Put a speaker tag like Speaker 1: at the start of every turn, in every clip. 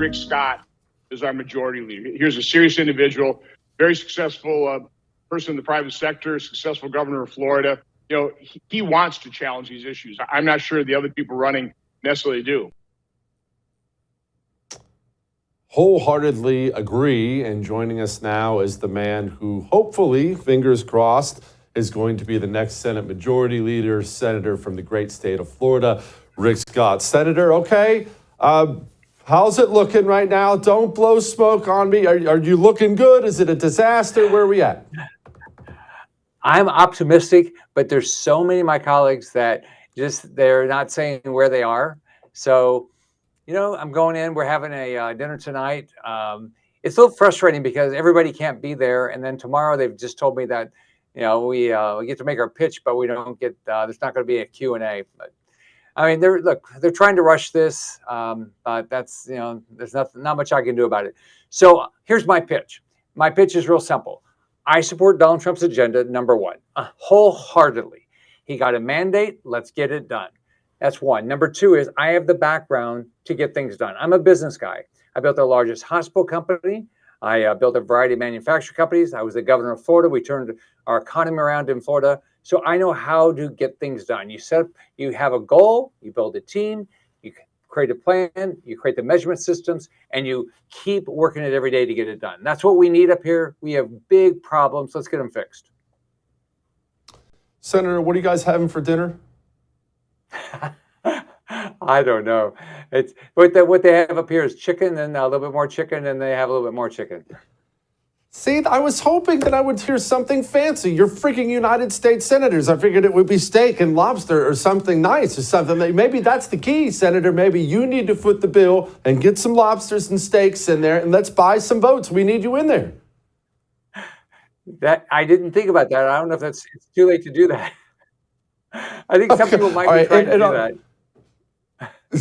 Speaker 1: Rick Scott as our majority leader. Here's a serious individual, very successful person in the private sector, successful governor of Florida. You know, he wants to challenge these issues. I'm not sure the other people running necessarily do.
Speaker 2: Wholeheartedly agree, and joining us now is the man who hopefully, fingers crossed, is going to be the next Senate Majority Leader, Senator from the great state of Florida, Rick Scott. Senator, okay, how's it looking right now? Don't blow smoke on me. Are you looking good? Is it a disaster? Where are we at?
Speaker 3: I'm optimistic, but there's so many of my colleagues that they're not saying where they are. So, you know, I'm going in. We're having a dinner tonight. It's a little frustrating because everybody can't be there. And then tomorrow they've just told me that, you know, we get to make our pitch, but we don't get. There's not going to be a Q&A. But I mean, they're trying to rush this. But that's, you know, there's not much I can do about it. So here's my pitch. My pitch is real simple. I support Donald Trump's agenda, number one, wholeheartedly. He got a mandate. Let's get it done. That's one. Number two is I have the background to get things done. I'm a business guy. I built the largest hospital company. I built a variety of manufacturing companies. I was the governor of Florida. We turned our economy around in Florida. So I know how to get things done. You have a goal, you build a team, you create a plan, you create the measurement systems, and you keep working it every day to get it done. That's what we need up here. We have big problems. Let's get them fixed.
Speaker 2: Senator, what are you guys having for dinner?
Speaker 3: I don't know. It's what they have up here is chicken and a little bit more chicken, and they have a little bit more chicken.
Speaker 2: See, I was hoping that I would hear something fancy. You're freaking United States senators. I figured it would be steak and lobster or something nice or something. Maybe that's the key, Senator. Maybe you need to foot the bill and get some lobsters and steaks in there, and let's buy some votes. We need you in there.
Speaker 3: That I didn't think about that. I don't know if it's too late to do that. I think some people might be trying to do that.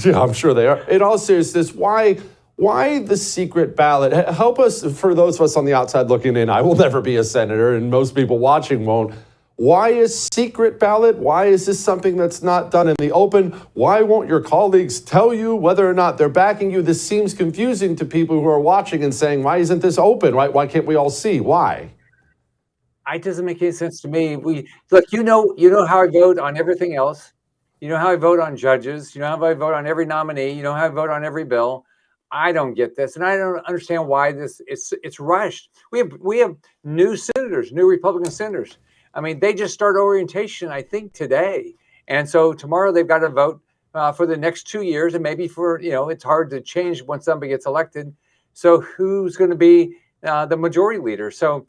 Speaker 2: Yeah, I'm sure they are. In all seriousness, why the secret ballot? Help us, for those of us on the outside looking in. I will never be a senator, and most people watching won't. Why a secret ballot? Why is this something that's not done in the open? Why won't your colleagues tell you whether or not they're backing you? This seems confusing to people who are watching and saying, why isn't this open? Why can't we all see? Why?
Speaker 3: It doesn't make any sense to me. Look, you know how I vote on everything else. You know how I vote on judges. You know how I vote on every nominee. You know how I vote on every bill. I don't get this, and I don't understand why it's rushed. We have new senators, new Republican senators. I mean, they just start orientation, I think, today, and so tomorrow they've got to vote for the next 2 years, and maybe for, you know, it's hard to change when somebody gets elected. So who's going to be the majority leader? So,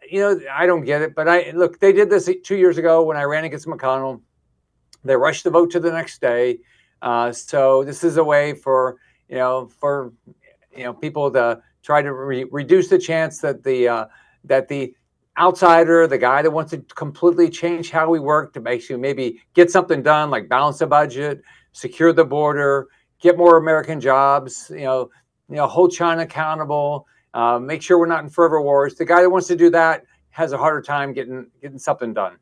Speaker 3: you know, I don't get it. But look, they did this 2 years ago when I ran against McConnell. They rushed the vote to the next day. So this is a way for people to try to reduce the chance that the outsider, the guy that wants to completely change how we work to make sure maybe get something done, like balance the budget, secure the border, get more American jobs, hold China accountable, make sure we're not in forever wars. The guy that wants to do that has a harder time getting something done.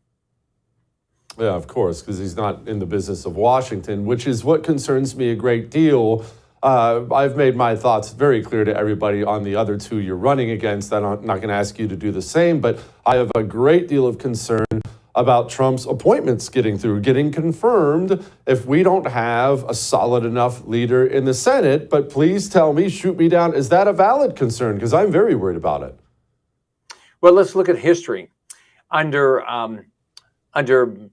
Speaker 2: Yeah, of course, because he's not in the business of Washington, which is what concerns me a great deal. I've made my thoughts very clear to everybody on the other two you're running against. I'm not going to ask you to do the same, but I have a great deal of concern about Trump's appointments getting confirmed if we don't have a solid enough leader in the Senate. But please tell me, shoot me down, is that a valid concern? Because I'm very worried about it.
Speaker 3: Well, let's look at history. Under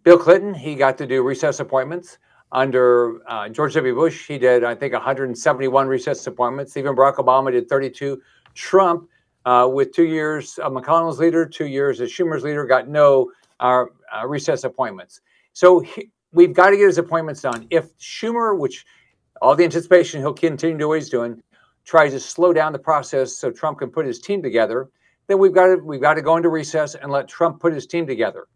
Speaker 3: Bill Clinton, he got to do recess appointments. Under George W. Bush, he did, I think, 171 recess appointments. Even Barack Obama did 32. Trump, with 2 years of McConnell's leader, 2 years as Schumer's leader, got no recess appointments. So we've got to get his appointments done. If Schumer, which all the anticipation he'll continue to do what he's doing, tries to slow down the process so Trump can put his team together, then we've got to go into recess and let Trump put his team together.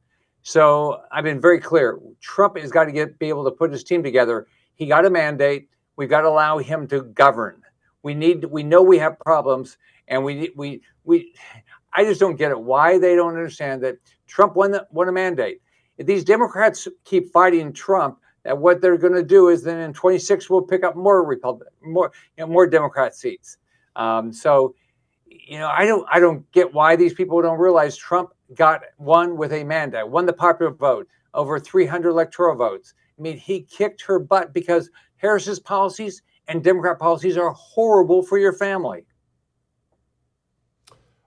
Speaker 3: So I've been very clear. Trump has got to be able to put his team together. He got a mandate. We've got to allow him to govern. We know we have problems, and I just don't get it. Why they don't understand that Trump won a mandate. If these Democrats keep fighting Trump that what they're going to do is then in 26 we'll pick up more more Democrat seats. So, I don't get why these people don't realize Trump won with a mandate, won the popular vote, over 300 electoral votes. I mean, he kicked her butt because Harris's policies and Democrat policies are horrible for your family.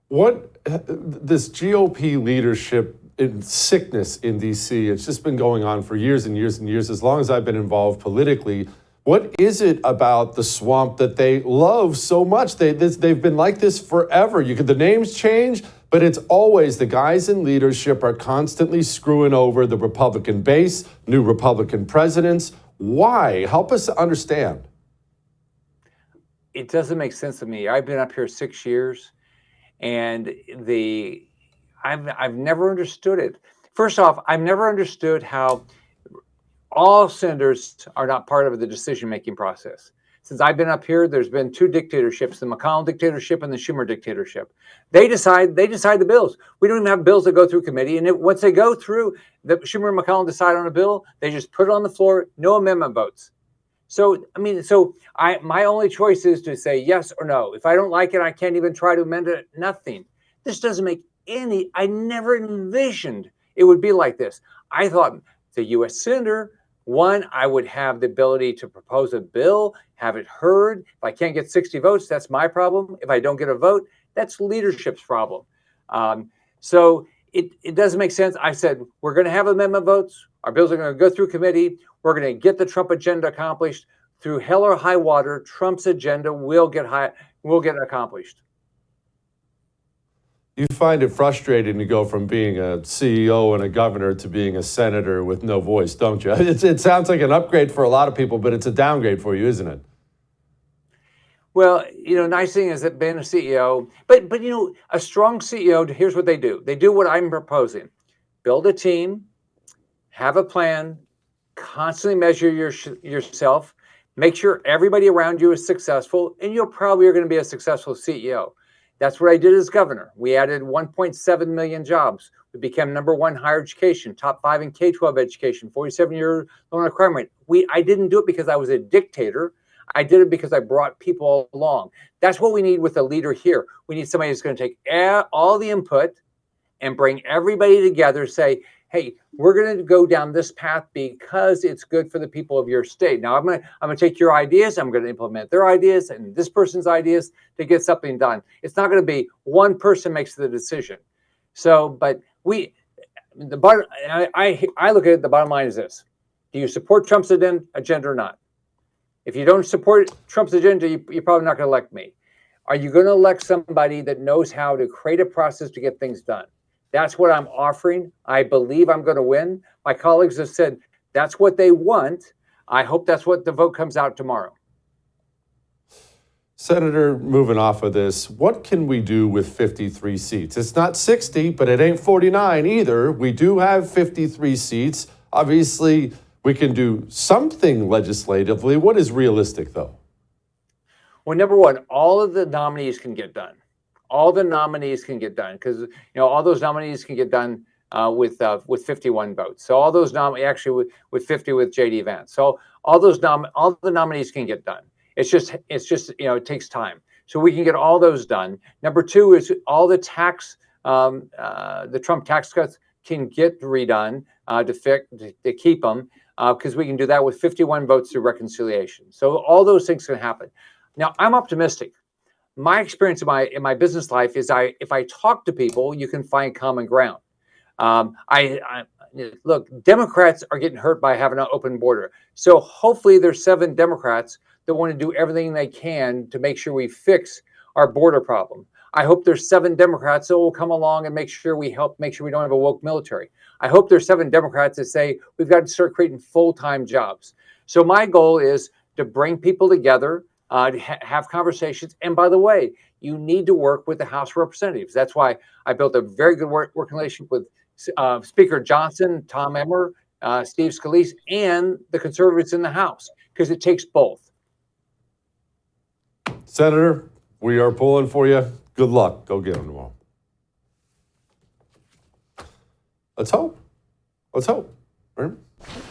Speaker 2: This GOP leadership in sickness in DC, it's just been going on for years and years and years, as long as I've been involved politically. What is it about the swamp that they love so much? They've been like this forever. The names change, but it's always the guys in leadership are constantly screwing over the Republican base, new Republican presidents. Why? Help us understand.
Speaker 3: It doesn't make sense to me. I've been up here 6 years, and I've never understood it. First off, I've never understood how all senators are not part of the decision-making process. Since I've been up here, there's been two dictatorships, the McConnell dictatorship and the Schumer dictatorship. They decide the bills. We don't even have bills that go through committee. And once they go through, the Schumer and McConnell decide on a bill, they just put it on the floor, no amendment votes. So, my only choice is to say yes or no. If I don't like it, I can't even try to amend it, nothing. This doesn't make I never envisioned it would be like this. I thought the U.S. Senator, one, I would have the ability to propose a bill, have it heard. If I can't get 60 votes, that's my problem. If I don't get a vote, that's leadership's problem. So it doesn't make sense. I said, we're going to have amendment votes. Our bills are going to go through committee. We're going to get the Trump agenda accomplished. Through hell or high water, Trump's agenda will get accomplished.
Speaker 2: You find it frustrating to go from being a CEO and a governor to being a senator with no voice, don't you? It sounds like an upgrade for a lot of people, but it's a downgrade for you, isn't it?
Speaker 3: Well, nice thing is that being a CEO, but a strong CEO, here's what they do. They do what I'm proposing. Build a team, have a plan, constantly measure yourself, make sure everybody around you is successful, and you're probably going to be a successful CEO. That's what I did as governor. We added 1.7 million jobs. We became #1 higher education, top 5 in K-12 education, 47-year low crime rate. I didn't do it because I was a dictator. I did it because I brought people along. That's what we need with a leader here. We need somebody who's going to take all the input and bring everybody together, say, hey, we're going to go down this path because it's good for the people of your state. Now, I'm going to take your ideas. I'm going to implement their ideas and this person's ideas to get something done. It's not going to be one person makes the decision. So, but I look at it, the bottom line is this. Do you support Trump's agenda or not? If you don't support Trump's agenda, you're probably not going to elect me. Are you going to elect somebody that knows how to create a process to get things done? That's what I'm offering. I believe I'm going to win. My colleagues have said that's what they want. I hope that's what the vote comes out tomorrow.
Speaker 2: Senator, moving off of this, what can we do with 53 seats? It's not 60, but it ain't 49 either. We do have 53 seats. Obviously, we can do something legislatively. What is realistic, though?
Speaker 3: Well, number one, all of the nominees can get done. All the nominees can get done because all those nominees can get done with 51 votes. So all those actually with 50 with JD Vance. So all the nominees can get done. It's just it takes time. So we can get all those done. Number two is all the the Trump tax cuts can get redone to keep them because we can do that with 51 votes through reconciliation. So all those things can happen. Now I'm optimistic. My experience in my business life is if I talk to people, you can find common ground. Look, Democrats are getting hurt by having an open border. So hopefully there's 7 Democrats that want to do everything they can to make sure we fix our border problem. I hope there's 7 Democrats that will come along and make sure we don't have a woke military. I hope there's 7 Democrats that say we've got to start creating full-time jobs. So my goal is to bring people together, to have conversations. And by the way, you need to work with the House of Representatives. That's why I built a very good working relationship with Speaker Johnson, Tom Emmer, Steve Scalise, and the conservatives in the House, because it takes both.
Speaker 2: Senator, we are pulling for you. Good luck. Go get them tomorrow. Let's hope. Right?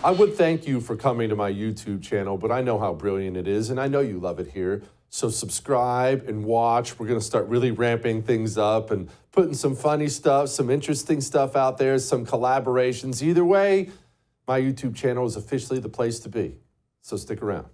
Speaker 2: I would thank you for coming to my YouTube channel, but I know how brilliant it is, and I know you love it here. So subscribe and watch. We're going to start really ramping things up and putting some funny stuff, some interesting stuff out there, some collaborations. Either way, my YouTube channel is officially the place to be. So stick around.